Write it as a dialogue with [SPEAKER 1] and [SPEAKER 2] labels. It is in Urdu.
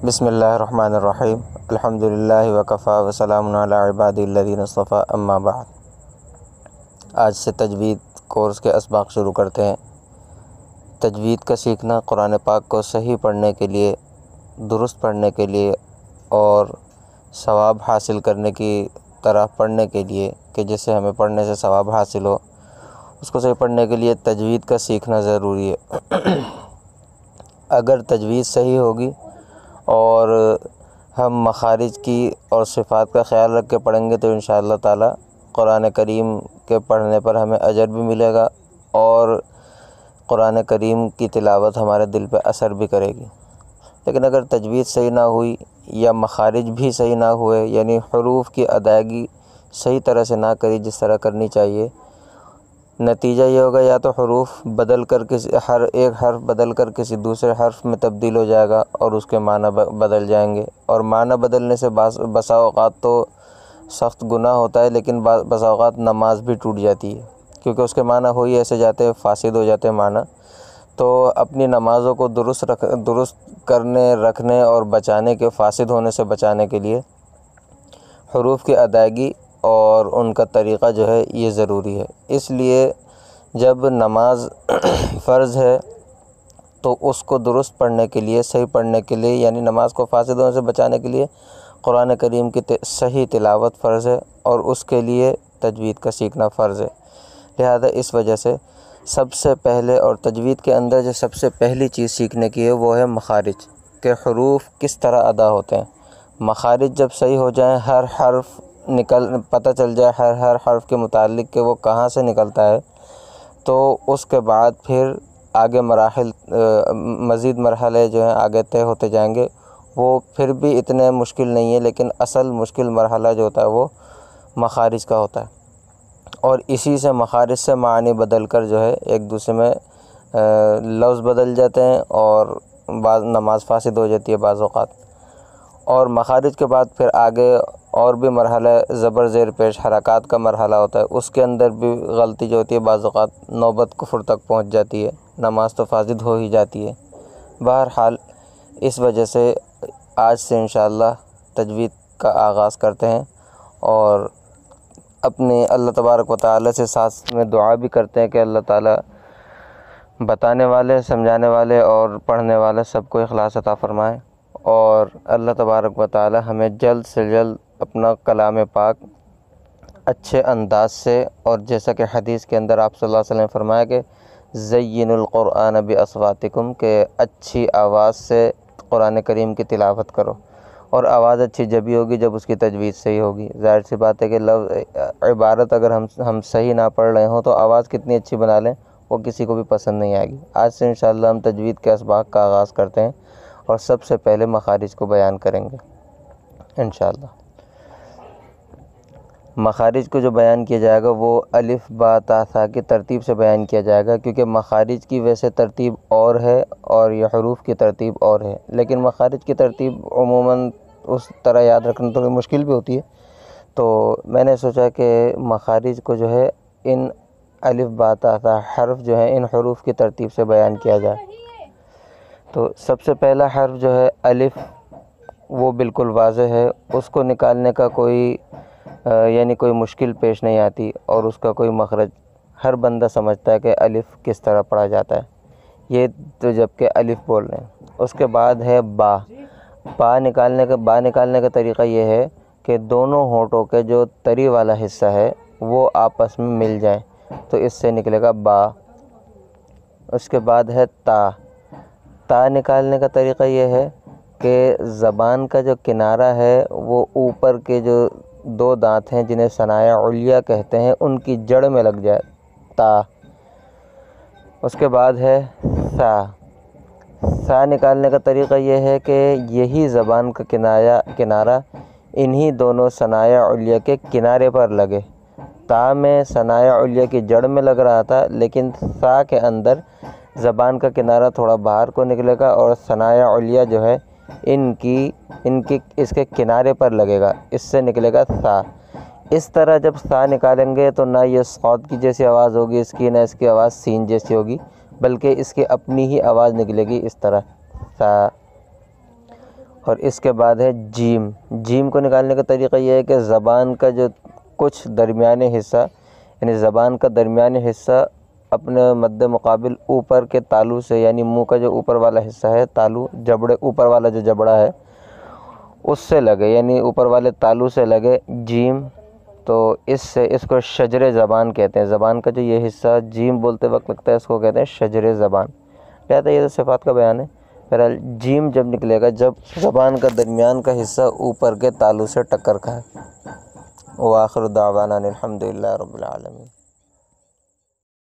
[SPEAKER 1] بسم اللہ الرحمن الرحیم الحمدللہ وکفیٰ وسلام علی عبادہ الذین اصطفیٰ اما بعد۔ آج سے تجوید کورس کے اسباق شروع کرتے ہیں۔ تجوید کا سیکھنا قرآن پاک کو صحیح پڑھنے کے لیے، درست پڑھنے کے لیے اور ثواب حاصل کرنے کی طرح پڑھنے کے لیے کہ جس سے ہمیں پڑھنے سے ثواب حاصل ہو، اس کو صحیح پڑھنے کے لیے تجوید کا سیکھنا ضروری ہے۔ اگر تجوید صحیح ہوگی اور ہم مخارج کی اور صفات کا خیال رکھ کے پڑھیں گے تو انشاءاللہ تعالی قرآن کریم کے پڑھنے پر ہمیں اجر بھی ملے گا اور قرآن کریم کی تلاوت ہمارے دل پہ اثر بھی کرے گی۔ لیکن اگر تجوید صحیح نہ ہوئی یا مخارج بھی صحیح نہ ہوئے، یعنی حروف کی ادائیگی صحیح طرح سے نہ کری جس طرح کرنی چاہیے، نتیجہ یہ ہوگا یا تو حروف بدل کر ہر ایک حرف بدل کر کسی دوسرے حرف میں تبدیل ہو جائے گا اور اس کے معنی بدل جائیں گے، اور معنی بدلنے سے بسا اوقات تو سخت گناہ ہوتا ہے، لیکن بسا اوقات نماز بھی ٹوٹ جاتی ہے، کیونکہ اس کے معنی ہو ہی ایسے جاتے ہیں، فاسد ہو جاتے ہیں معنی۔ تو اپنی نمازوں کو درست کرنے، رکھنے اور بچانے کے، فاسد ہونے سے بچانے کے لیے حروف کی ادائیگی اور ان کا طریقہ جو ہے یہ ضروری ہے۔ اس لیے جب نماز فرض ہے تو اس کو درست پڑھنے کے لیے، صحیح پڑھنے کے لیے، یعنی نماز کو فاسد ہونے سے بچانے کے لیے قرآن کریم کی صحیح تلاوت فرض ہے اور اس کے لیے تجوید کا سیکھنا فرض ہے۔ لہذا اس وجہ سے سب سے پہلے، اور تجوید کے اندر جو سب سے پہلی چیز سیکھنے کی ہے وہ ہے مخارج، کہ حروف کس طرح ادا ہوتے ہیں۔ مخارج جب صحیح ہو جائیں، ہر حرف پتہ چل جائے ہر حرف کے متعلق کہ وہ کہاں سے نکلتا ہے، تو اس کے بعد پھر آگے مزید مرحلے جو ہیں آگے طے ہوتے جائیں گے۔ وہ پھر بھی اتنے مشکل نہیں ہے، لیکن اصل مشکل مرحلہ جو ہوتا ہے وہ مخارج کا ہوتا ہے، اور اسی سے مخارج سے معنی بدل کر جو ہے ایک دوسرے میں لفظ بدل جاتے ہیں اور بعض نماز فاسد ہو جاتی ہے بعض اوقات۔ اور مخارج کے بعد پھر آگے اور بھی مرحلہ زبر زیر پیش حرکات کا مرحلہ ہوتا ہے، اس کے اندر بھی غلطی جو ہوتی ہے بعض اوقات نوبت کفر تک پہنچ جاتی ہے، نماز تو فاسد ہو ہی جاتی ہے۔ بہرحال اس وجہ سے آج سے انشاءاللہ تجوید کا آغاز کرتے ہیں اور اپنے اللہ تبارک و تعالی سے ساتھ میں دعا بھی کرتے ہیں کہ اللہ تعالی بتانے والے، سمجھانے والے اور پڑھنے والے سب کو اخلاص عطا فرمائے، اور اللہ تبارک و تعالی ہمیں جلد سے جلد اپنا کلام پاک اچھے انداز سے، اور جیسا کہ حدیث کے اندر آپ صلی اللہ علیہ وسلم نے فرمایا کہ زین القرآن باصواتکم، کہ اچھی آواز سے قرآن کریم کی تلاوت کرو، اور آواز اچھی جبھی ہوگی جب اس کی تجوید صحیح ہوگی۔ ظاہر سی بات ہے کہ عبارت اگر ہم صحیح نہ پڑھ رہے ہوں تو آواز کتنی اچھی بنا لیں وہ کسی کو بھی پسند نہیں آئے گی۔ آج سے انشاءاللہ ہم تجوید کے اسباق کا آغاز کرتے ہیں اور سب سے پہلے مخارج کو بیان کریں گے انشاءاللہ۔ مخارج کو جو بیان کیا جائے گا وہ الف با تا ثا کی ترتیب سے بیان کیا جائے گا، کیونکہ مخارج کی ویسے ترتیب اور ہے اور یہ حروف کی ترتیب اور ہے، لیکن مخارج کی ترتیب عموماً اس طرح یاد رکھنا تھوڑی مشکل بھی ہوتی ہے، تو میں نے سوچا کہ مخارج کو جو ہے ان الف با تا ثا حرف جو ہے ان حروف کی ترتیب سے بیان کیا جائے۔ تو سب سے پہلا حرف جو ہے الف، وہ بالکل واضح ہے، اس کو نکالنے کا کوئی مشکل پیش نہیں آتی، اور اس کا کوئی مخرج ہر بندہ سمجھتا ہے کہ الف کس طرح پڑھا جاتا ہے، یہ تو جب کہ الف بول رہے ہیں۔ اس کے بعد ہے با۔ با نکالنے کا طریقہ یہ ہے کہ دونوں ہونٹوں کے جو تری والا حصہ ہے وہ آپس میں مل جائیں، تو اس سے نکلے گا با۔ اس کے بعد ہے تا۔ تا نکالنے کا طریقہ یہ ہے کہ زبان کا جو کنارہ ہے وہ اوپر کے جو دو دانت ہیں جنہیں ثنایا علیہ کہتے ہیں ان کی جڑ میں لگ جائے، تا۔ اس کے بعد ہے ثا۔ ثا نکالنے کا طریقہ یہ ہے کہ یہی زبان کا کنارہ انہی دونوں ثنایا علیہ کے کنارے پر لگے۔ تا میں ثنایا علیہ کی جڑ میں لگ رہا تھا، لیکن ثا کے اندر زبان کا کنارہ تھوڑا باہر کو نکلے گا اور ثنایا علیہ جو ہے اس کے کنارے پر لگے گا، اس سے نکلے گا ثا۔ اس طرح جب ثا نکالیں گے تو نہ یہ صاد کی جیسی آواز ہوگی اس کی، نہ اس کی آواز سین جیسی ہوگی، بلکہ اس کی اپنی ہی آواز نکلے گی اس طرح ثا۔ اور اس کے بعد ہے جیم۔ جیم کو نکالنے کا طریقہ یہ ہے کہ زبان کا جو کچھ درمیانی حصہ، یعنی زبان کا درمیانی حصہ اپنے مد مقابل اوپر کے تالو سے، یعنی منہ کا جو اوپر والا حصہ ہے، تالو جبڑے، اوپر والا جو جبڑا ہے اس سے لگے، یعنی اوپر والے تالو سے لگے جیم۔ تو اس کو شجر زبان کہتے ہیں۔ زبان کا جو یہ حصہ جیم بولتے وقت لگتا ہے، اس کو کہتے ہیں شجر زبان۔ لہٰذا یہ صفات کا بیان ہے۔ بہرحال جیم جب نکلے گا جب زبان کا درمیان کا حصہ اوپر کے تالو سے ٹکر کھائے۔ وآخر دعوانا الحمدللہ رب العالمین۔